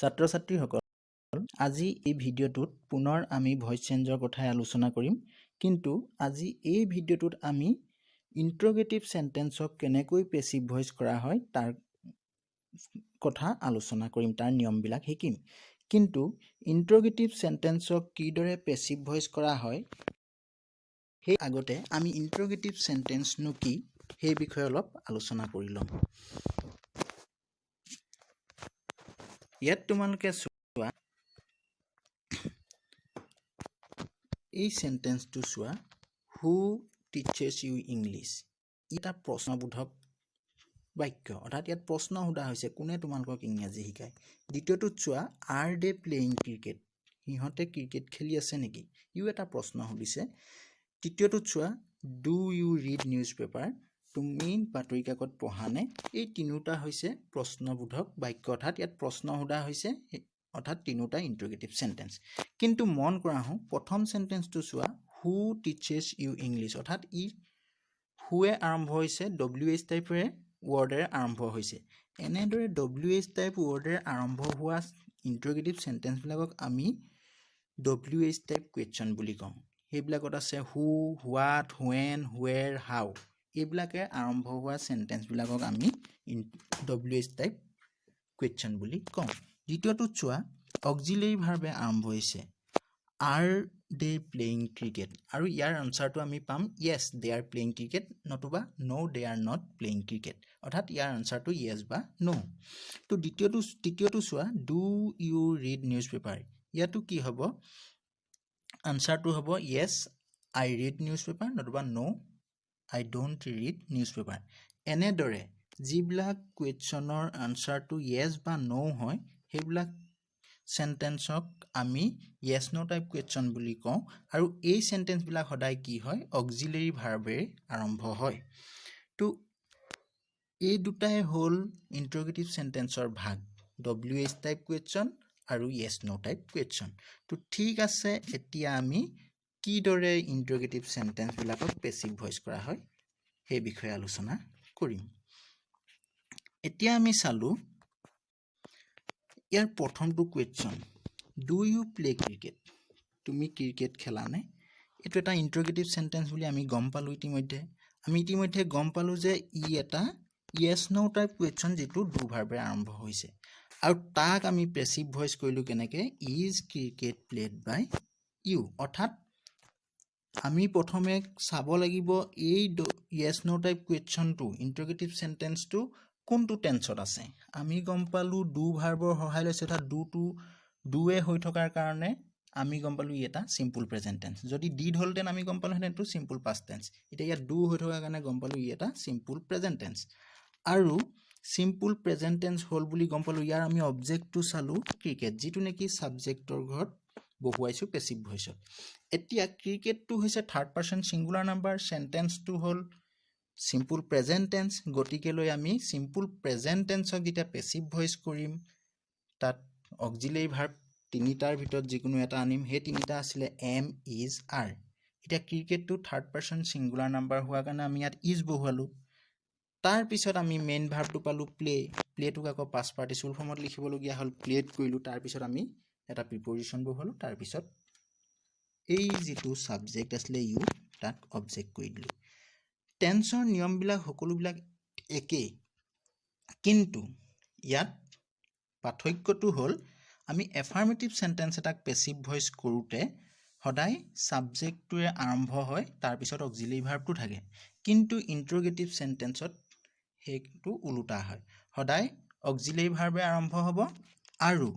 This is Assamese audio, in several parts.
ছাত্ৰ ছাত্ৰীসকল আজি এই ভিডিঅ'টোত পুনৰ আমি ভয়েস চেঞ্জৰ কথাই আলোচনা কৰিম কিন্তু আজি এই ভিডিঅ'টোত আমি ইন্ট্ৰোগেটিভ সেন্টেন্সক কেনেকৈ পেসিভ ভয়েস কৰা হয় তাৰ কথা আলোচনা কৰিম তাৰ নিয়মবিলাক শিকিম কিন্তু ইন্ট্ৰোগেটিভ সেন্টেন্সক কিদৰে পেসিভ ভয়েস কৰা হয় সেই আগতে আমি ইন্ট্ৰোগেটিভ সেন্টেন্স নো কি সেই বিষয়ে অলপ আলোচনা কৰি লম ইয়াত তোমালোকে এই সেন্টেন্সটো চোৱা হু টিচেস ইউ ইংলিশ এটা প্ৰশ্নবোধক বাক্য অৰ্থাৎ ইয়াত প্ৰশ্ন সোধা হৈছে কোনে তোমালোকক ইংৰাজী শিকায় দ্বিতীয়টোত চোৱা আৰ দে প্লেইং ক্ৰিকেট সিহঁতে ক্ৰিকেট খেলি আছে নেকি ইউ এটা প্ৰশ্ন সুধিছে তৃতীয়টোত চোৱা do you read newspaper তুমি বাতৰি কাকত পঢ়া নে এই তিনিটা হৈছে প্ৰশ্নবোধক বাক্য অৰ্থাৎ ইয়াত প্ৰশ্ন সোধা হৈছে অৰ্থাৎ তিনিটা ইন্ট্ৰোগেটিভ সেন্টেন্স কিন্তু মন কৰা হও প্ৰথম সেন্টেন্সটো চোৱা হু টিচেস ইউ ইংলিশ অৰ্থাৎ ই হুৱে আৰম্ভ হৈছে ডব্লিউএইচ টাইপৰে ওয়াৰ্ডেৰ আৰম্ভ হৈছে এনেদৰে ডব্লিউএইচ টাইপ ওয়াৰ্ডেৰ আৰম্ভ হোৱা ইন্ট্ৰোগেটিভ সেন্টেন্স বিলাকক আমি ডব্লিউএইচ টাইপ কোৱেশ্চন বুলি কওঁ হেবিলাকত আছে হু হোৱাট হোৱেন হোৱেৰ হাউ এইবিলাকে আৰম্ভ হোৱা সেন্টেন্স বিলাকক আমি ডব্লিউএইচ টাইপ কোৱেশ্চন বুলি কওঁ দ্বিতীয়টো চোৱা অক্সিলাৰি ভাৰ্বে আৰম্ভ হৈছে আৰ দে প্লেইং ক্ৰিকেট আৰু ইয়াৰ আনসাৰটো আমি পাম yes they are playing cricket নতুবা no they are not playing cricket অৰ্থাৎ ইয়াৰ আনসাৰটো yes বা no তো তৃতীয়টো চোৱা do you read newspaper ইয়াতো কি হ'ব আনসাৰটো হ'ব yes I read newspaper নতুবা no I don't read newspaper এনেদৰে যিবিলাক কোৱেশ্চনৰ আনসাৰটো yes বা no হয় সেইবিলাক সেন্টেন্সক আমি yes no টাইপ কোৱেশ্চন বুলি কওঁ আৰু এই সেন্টেন্স বিলাক সদায় কি হয় অক্সিলাৰি ভাৰ্বে আৰম্ভ হয় তো এই দুটাই হল ইন্ট্ৰোগেটিভ সেন্টেন্সৰ ভাগ WH টাইপ কোৱেশ্চন আৰু yes no টাইপ কোৱেশ্চন তো ঠিক আছে এতিয়া আমি কিদৰে ইন্ট্ৰোগেটিভ সেন্টেন্স বিলাকক পেসিভ ভয়েস কৰা হয় সেই বিষয়ে আলোচনা কৰিম এতিয়া আমি চালো ইয়াৰ প্ৰথমটো question do you play cricket তুমি ক্ৰিকেট খেলা নে এটো এটা ইন্ট্ৰোগেটিভ সেন্টেন্স বুলি আমি গম পালো ইতিমধ্যে গম পালো যে ই এটা yes no টাইপ কোৱেশ্চন যেটো ডু ভাৰ্বে আৰম্ভ হৈছে আৰু তাক আমি পেসিভ ভয়েস কৰিলো কেনেকে is cricket played by you অৰ্থাৎ আমি প্ৰথমে চাব লাগিব এই yes no টাইপ কোৱেশ্চনটো ইন্ট্ৰোগেটিভ সেন্টেন্সটো কোনটো টেন্সত আছে আমি গম পালো ডু ভাৰ্বৰ সহায় লৈছে অৰ্থাৎ ডুৱে হৈ থকাৰ কাৰণে আমি গম পালো এটা সিম্পল প্ৰেজেন্ট টেন্স যদি ডিড হলতেন আমি গম পালো হেতেনটো সিম্পল পাস্ট টেন্স এটা ইয়াত ডু হৈ থকাৰ কাৰণে গম পালো এটা সিম্পল প্ৰেজেন্ট টেন্স আৰু সিম্পল প্ৰেজেন্ট টেন্স হল বুলি গম পালো ইয়াৰ আমি অবজেক্টটো চালো ক্ৰিকেট যেটো নেকি সাবজেক্টৰ ঘৰত বহুৱাইছো পেসিভ ভয়েসত এতিয়া ক্ৰিকেটটো হৈছে থাৰ্ড পাৰসন সিঙ্গুলাৰ নাম্বাৰ সেন্টেন্সটো হল সিম্পল প্ৰেজেন্ট টেন্স গতিকে লৈ আমি সিম্পল প্ৰেজেন্ট টেন্সক যেতিয়া পেসিভ ভয়েস কৰিম তাত অক্সিলাৰি ভাৰ্ব তিনিটাৰ ভিতৰত যিকোনো এটা আনিম হে তিনিটা আছিল এম ইজ আৰ এতিয়া ক্ৰিকেটটো থাৰ্ড পাৰসন সিঙ্গুলাৰ নাম্বাৰ হোৱা কাৰণে আমি ইয়াত ইজ বহুৱালো তাৰ পিছত আমি মেইন ভাৰ্বটো পালো প্লেটোক আকৌ পাষ্ট পাৰ্টিসিপল ফৰ্মত লিখিবলগীয়া হল প্লেড কৰিলো তাৰ পিছত আমি এটা প্ৰিপজিশন বহুৱালো তাৰ পিছত এই যেটো সাবজেক্ট আছিল ইউ তাক অবজেক্ট কৰি দিলো টেন্সৰ নিয়মবিলাক সকলোবিলাক একেই কিন্তু ইয়াত পাৰ্থক্যটো হল আমি এফাৰ্মেটিভ সেন্টেন্স এটাক পেসিভ ভয়েস কৰোতে সদায় সাবজেক্টটোৱে আৰম্ভ হয় তাৰ পিছত অক্সিলাৰি ভাৰ্বটো থাকে কিন্তু ইন্ট্ৰোগেটিভ সেন্টেন্সত হেটো উল্টা হয় সদায় অক্সিলাৰি ভাৰ্বে আৰম্ভ হ'ব আৰু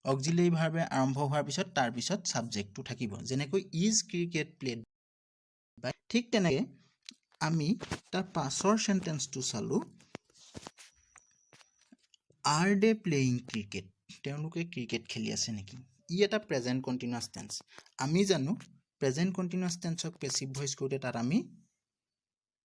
অক্সিলাৰি ভাৰ্বে আৰম্ভ হোৱাৰ পিছত তাৰ পিছত সাবজেক্টটো থাকিব যেনেকৈ ইজ ক্ৰিকেট প্লেড বাই ঠিক তেনেকৈ আমি তাৰ পাছৰ সেন্টেন্সটো চালো আৰ দে প্লেইং ক্ৰিকেট তেওঁলোকে ক্ৰিকেট খেলি আছে নেকি ই এটা প্ৰেজেন্ট কন্টিনিউয়াস টেন্স আমি জানো প্ৰেজেন্ট কন্টিনিউয়াস টেন্সক পেসিভ ভয়েস কৰোতে তাত আমি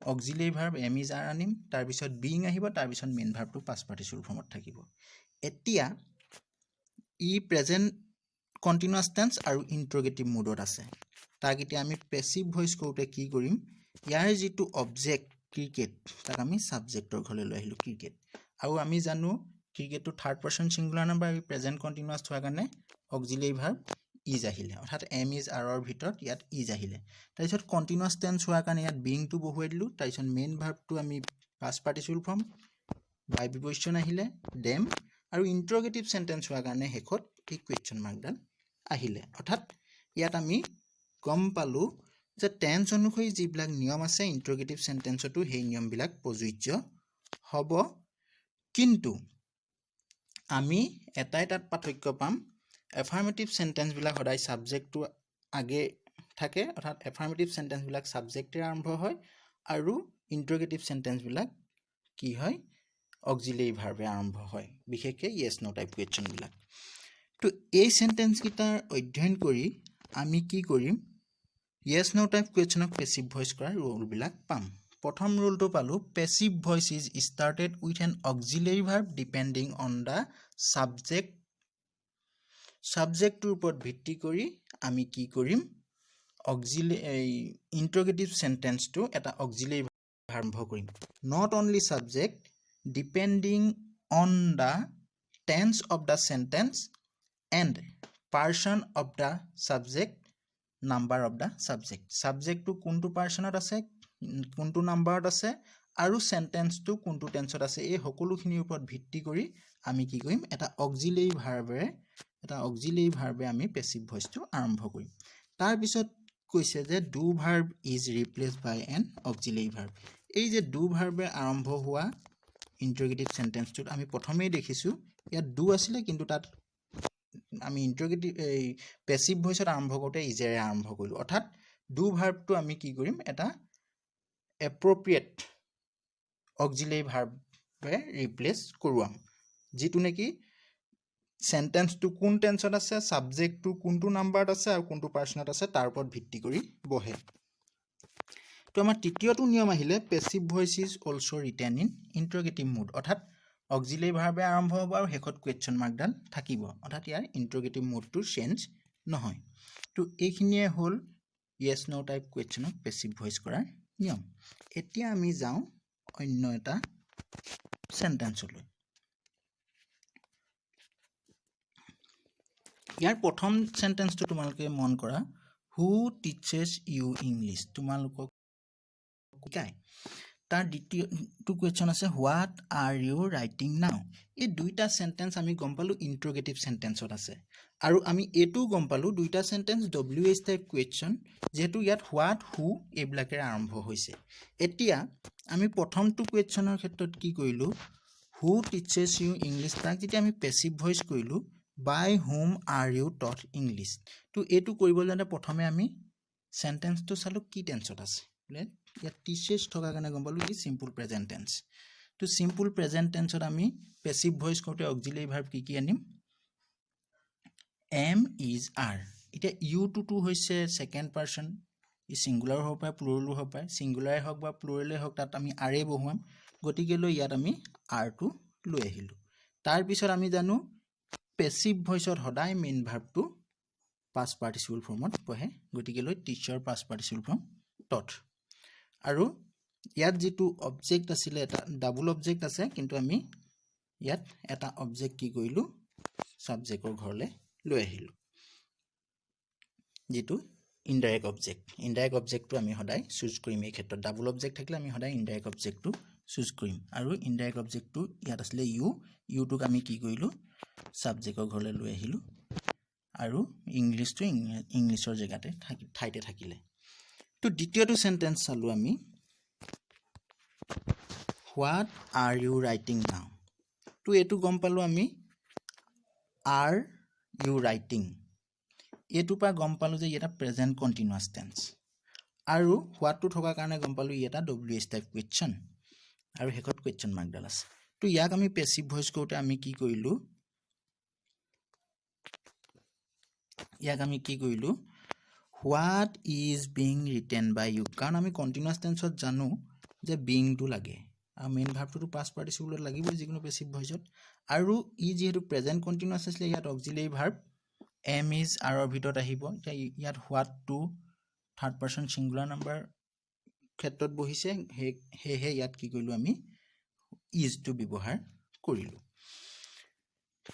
অক্সিলাৰি ভাৰ্ব এম ইজ আৰ আনিম তাৰ পিছত বিইং আহিব তাৰ পিছত মেইন ভাৰ্বটো পাষ্ট পাৰ্টিসিপল ফৰ্মত থাকিব এতিয়া ই প্ৰেজেন্ট কন্টিনিউয়াস টেন্স আৰু ইন্ট্ৰোগেটিভ মোডত আছে তাক এতিয়া আমি পেসিভ ভয়েস কৰোতে কি কৰিম ইয়াৰ যেটো অবজেক্ট ক্ৰিকেট তাক আমি সাবজেক্টৰ ঘৰলৈ লৈ আহিলো ক্ৰিকেট আৰু আমি জানো ক্ৰিকেটটো থাৰ্ড পাৰ্চন সিঙ্গুলাৰ নাম্বাৰ আৰু প্ৰেজেন্ট কন্টিনিউয়াস হোৱাৰ কাৰণে অক্সিলাৰি ভাৰ্ব ইজ আহিলে অৰ্থাৎ এম ইজ আৰ ৰ ভিতৰত ইয়াত ইজ আহিলে তাৰপিছত কন্টিনিউয়াস টেন্স হোৱাৰ কাৰণে ইয়াত বিংটো বহুৱাই দিলোঁ তাৰপিছত মেইন ভাৰ্বটো আমি পাষ্ট পাৰ্টিচিপল ফৰ্ম বাই প্ৰিপজিশন আহিলে দেম আৰু ইন্টাৰোগেটিভ সেন্টেন্স হোৱাৰ কাৰণে শেষত এই কুৱেশ্চন মাৰ্কডাল আহিলে অৰ্থাৎ ইয়াত আমি গম পালো যে টেন্স অনুসৰি যিবিলাক নিয়ম আছে ইন্টাৰোগেটিভ সেন্টেন্সটো সেই নিয়মবিলাক প্ৰযোজ্য হ'ব কিন্তু আমি এটাই তাত পাৰ্থক্য পাম এফাৰ্মেটিভ সেন্টেন্স বিলাক সদায় সাবজেক্টটো আগে থাকে অৰ্থাৎ এফাৰ্মেটিভ সেন্টেন্স বিলাক সাবজেক্টে আৰম্ভ হয় আৰু ইন্টাৰোগেটিভ সেন্টেন্স বিলাক কি হয় অক্সিলাৰি ভাৰ্বে আৰম্ভ হয় বিশেষকৈ ইয়েস নো টাইপ কুৱেশ্চন বিলাক তো এই সেন্টেন্স কিটাৰ অধ্যয়ন কৰি আমি কি কৰিম ইয়েস নো টাইপ কুৱেশ্চনক পেসিভ ভয়েস কৰাৰ ৰুল বিলাক পাম প্ৰথম ৰুলটো পালো passive voice is started with an auxiliary verb depending on the subject সাবজেক্টৰ ওপৰত ভিত্তি কৰি আমি কি কৰিম অক্সিলাৰি ইন্টাৰোগেটিভ সেন্টেন্সটো এটা অক্সিলাৰি ভাৰ্ব আৰম্ভ কৰিম not only subject depending on the tense of the sentence and person of the subject number of the subject সাবজেক্টটো কোনটো পাৰ্সনত আছে কোনটো নাম্বাৰত আছে আৰু সেন্টেন্সটো কোনটো টেন্সত আছে এই সকলোখিনিৰ ওপৰত ভিত্তি কৰি আমি কি কৰিম এটা অক্সিলাৰি ভাৰ্বে আমি পেসিভ ভয়েসটো আৰম্ভ কৰিম তাৰ পিছত কৈছে যে do verb is replaced by an auxiliary verb এই যে ডু ভাৰ্বে আৰম্ভ হোৱা ইন্টাৰোগেটিভ সেন্টেন্সটোত আমি প্ৰথমেই দেখিছো ইয়াত ডু আছিলে কিন্তু তাত আমি ইন্টাৰোগেটিভ পেসিভ ভয়েসত আৰম্ভ কৰোতে ইজেৰে আৰম্ভ কৰিলো অৰ্থাৎ ডু ভাৰ্বটো আমি কি কৰিম এটা এপ্ৰোপ্ৰিয়েট অক্সিলাৰি ভাৰ্বে ৰিপ্লেস কৰোৱাম যেটো নেকি সেন্টেন্সটো কোন টেন্সত আছে সাবজেক্টটো কোনটো নাম্বাৰত আছে আৰু কোনটো পাৰ্সনত আছে তাৰ ওপৰত ভিত্তি কৰি বহে তো আমাৰ তৃতীয়টো নিয়ম আহিলে passive voice is also written in interrogative mood অৰ্থাৎ অক্সিলাৰি ভাৰ্বে আৰম্ভ হ'ব আৰু শেষত কুৱেশ্চন মাৰ্কডাল থাকিব অৰ্থাৎ ইয়াৰ ইন্টাৰোগেটিভ মুডটো চেঞ্জ নহয় তো এইখিনিয়ে হ'ল ইয়েস নো টাইপ কুৱেশ্চনক পেসিভ ভয়েস কৰাৰ নিয়ম এতিয়া আমি যাওঁ অন্য এটা সেন্টেন্সলৈ ইয়াৰ প্ৰথম সেন্টেন্সটো তোমালোকে মন কৰা হু টিচেছ ইউ ইংলিছ তোমালোকক শিকায় তাৰ দ্বিতীয়টো কুৱেশ্চন আছে হোৱাট আৰ ইউ ৰাইটিং নাও এই দুইটা সেন্টেন্স আমি গম পালো ইন্টাৰোগেটিভ সেন্টেন্সত আছে আৰু আমি এটো গম পালো দুইটা সেন্টেন্স ডব্লিউএইচ টাইপ কুৱেশ্চন যেহেতু ইয়াত হোৱাট হু এইবিলাকে আৰম্ভ হৈছে এতিয়া আমি প্ৰথমটো কুৱেশ্চনৰ ক্ষেত্ৰত কি কৰিলো হু টিচেছ ইউ ইংলিছ তাক যেতিয়া আমি পেসিভ ভয়েস কৰিলো by whom are you taught English তো এটো কৰিব জানে প্ৰথমে আমি সেন্টেন্সটো চালো কি টেন্সত আছে ইয়াত টিচেছ থকা কাৰণে গম পালো কি সিম্পল প্ৰেজেন্ট টেন্স তো সিম্পল প্ৰেজেন্ট টেন্সত আমি পেসিভ ভয়েস কৰোতে অক্সিলাৰি ভাৰ্ব কি আনিম am is are এতিয়া you to হৈছে সেকেন্ড পাৰ্সন ই সিঙ্গুলাৰ হ'ব পাৰে প্লুৰাল হ'ব পাৰে সিঙ্গুলাৰে হওক বা প্লুৰালে হওক তাত আমি are বহুৱাম গতিকে লৈ ইয়াত আমি are টো লৈ আহিলো তাৰ পিছত আমি জানো পেসিভ ভয়েসত সদায় মেইন ভাৰ্বটো পাষ্ট পাৰ্টিসিপল ফৰ্মত বহে গতিকে লৈ teacher past participle form taught আৰু ইয়াত যেটো অবজেক্ট আছিল এটা ডাবল অবজেক্ট আছে কিন্তু আমি ইয়াত এটা অবজেক্ট কি কৰিলো সাবজেক্টৰ ঘৰলে লৈ আহিলো যেটো ইনডাইৰেক্ট অবজেক্টটো আমি সদায় চুজ কৰিম এই ক্ষেত্ৰত ডাবল অবজেক্ট থাকিলে আমি সদায় ইনডাইৰেক্ট অবজেক্টটো চুজ কৰিম আৰু ইনডাইৰেক্ট অবজেক্টটো ইয়াত আছিল ইউ টোক আমি কি কৰিলো সাবজেক্টৰ ঘৰলে লৈ আহিলো আৰু ইংলিশটো ইংলিশৰ জেগাতে ঠাইতে থাকিলে তো দ্বিতীয়টো সেন্টেন্স চালো আমি হোৱাট আৰ ইউ ৰাইটিং নাও তো এটো গম পালো আমি আৰ ইউ ৰাইটিং এটো পা গম পালো যে এটা প্ৰেজেন্ট কন্টিনিউয়াস টেন্স আৰু হোৱাটটো থকা কাৰণে গম পালো এটা ডব্লিউএইচ টাইপ কুৱেশ্চন আৰু হেকত কুৱেশ্চন মাৰ্কডাল আছে তো ইয়াক আমি পেসিভ ভয়েস কৰোতে আমি কি কৰিলো what is being written by you কাৰণ আমি কন্টিনিউয়াস টেন্সত জানো যে বিং টো লাগে আৰু মেইন ভাৰ্বটো পাষ্ট পাৰ্টিসিপলত লাগিব যিকোনো পেসিভ ভয়েসত আৰু ই যেহেতু প্ৰেজেন্ট কন্টিনিউয়াস আছিল ইয়াত অক্সিলাৰি ভাৰ্ব এম ইজ আৰ ৰ ভিতৰত আহিব ইয়াত হোৱাট টো থাৰ্ড পাৰ্সন সিঙ্গুলাৰ নাম্বাৰ ক্ষেত্ৰত বহিছে হে ইয়াত কি কৰিলো আমি ইজ টো ব্যৱহাৰ কৰিলো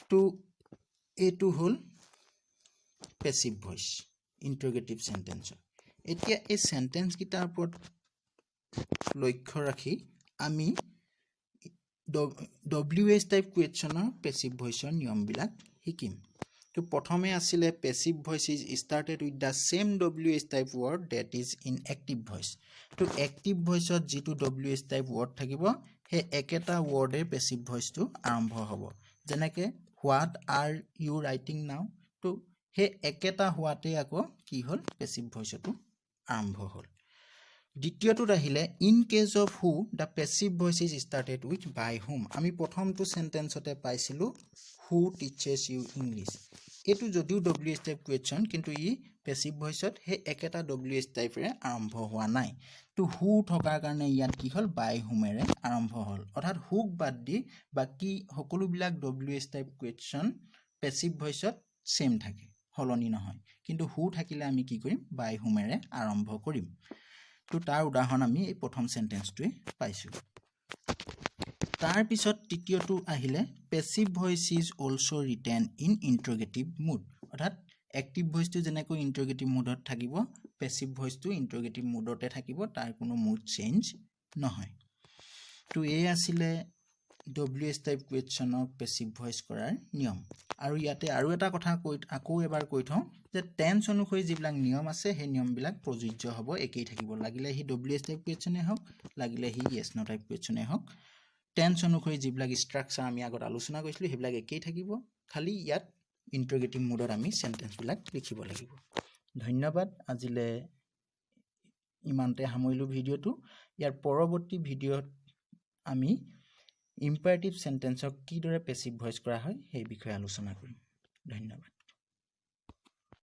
তো এইটো হ'ল পেসিভ ভয়েস ইন্টাৰোগেটিভ সেন্টেন্স এতিয়া এই সেন্টেন্স কিটাৰ ওপৰত লক্ষ্য ৰাখি আমি WH টাইপ কুৱেশ্যনৰ পেসিভ ভয়েসৰ নিয়মবিলাক শিকিম তো প্ৰথমে আছিলে passive voice is started with the same WH type word that is in active voice তো অ্যাক্টিভ ভয়েসত যেটো WH টাইপ ওয়ার্ড থাকিব হে একেটা ওয়ার্ডে পেসিভ ভয়েসটো আৰম্ভ হ'ব যেনেকৈ হোৱাট আৰ ইউ ৰাইটিং নাও তো হে একেটা হোৱাতে আকৌ কি হ'ল পেসিভ ভয়েসটো আৰম্ভ হ'ল দ্বিতীয়টো আহিলে in case of who the passive voice is started with by whom আমি প্ৰথমটো সেন্টেন্সতে পাইছিলো হু টিচেস ইউ ইংলিশ এটো যদিও WH টাইপ কুৱেশ্যন কিন্তু ই পেসিভ ভয়েসত হে একেটা WH টাইপৰে আৰম্ভ হোৱা নাই তো হু থকাৰ কাৰণে ইয়াত কি হ'ল বাই হুমেৰে আৰম্ভ হ'ল অৰ্থাৎ হুক বাদ দি বাকি সকলোবিলাক WH টাইপ কুৱেশ্যন পেসিভ ভয়েসত সেম থাকে হলনি নহয় কিন্তু হু থাকিলে আমি কি কৰিম বাই হুমেৰে আৰম্ভ কৰিম তো তাৰ উদাহৰণ আমি এই প্ৰথম সেন্টেন্সটোৱে পাইছো তাৰ পিছত তৃতীয়টো আহিলে passive voice is also written in interrogative mood অৰ্থাৎ অ্যাক্টিভ ভয়েসটো যেনেকৈ ইন্টাৰোগেটিভ মুডত থাকিব পেসিভ ভয়েসটো ইন্টাৰোগেটিভ মুডতে থাকিব তাৰ কোনো মুড চেঞ্জ নহয় তো এই আছিলে WH টাইপ কুৱেশ্যনৰ পেসিভ ভয়েস কৰাৰ নিয়ম আৰু ইয়াতে আৰু এটা কথা আকৌ এবাৰ কৈ থওঁ যে টেন্স অনুসৰি যিবিলাক নিয়ম আছে সেই নিয়মবিলাক প্ৰযোজ্য হ'ব একেই থাকিব লাগিলে হি WH টাইপ কুৱেশ্যনে হওক লাগিলে হি yes no টাইপ কুৱেশ্যনে হওক টেন্স অনুসৰি যিবিলাক ষ্ট্ৰাকচাৰ আমি আগত আলোচনা কৰিছিলো সেইবিলাক একেই থাকিব খালি ইয়াত ইন্টাৰোগেটিভ মুডত আমি সেন্টেন্সবিলাক লিখিব লাগিব ধন্যবাদ আজিলে ইমানতে সামৰিলো ভিডিওটো ইয়াৰ পৰৱৰ্তী ভিডিওত আমি ইম্পাৰেটিভ সেন্টেন্সক কিদৰে পেসিভ ভয়েস কৰা হয় সেই বিষয়ে আলোচনা কৰিম ধন্যবাদ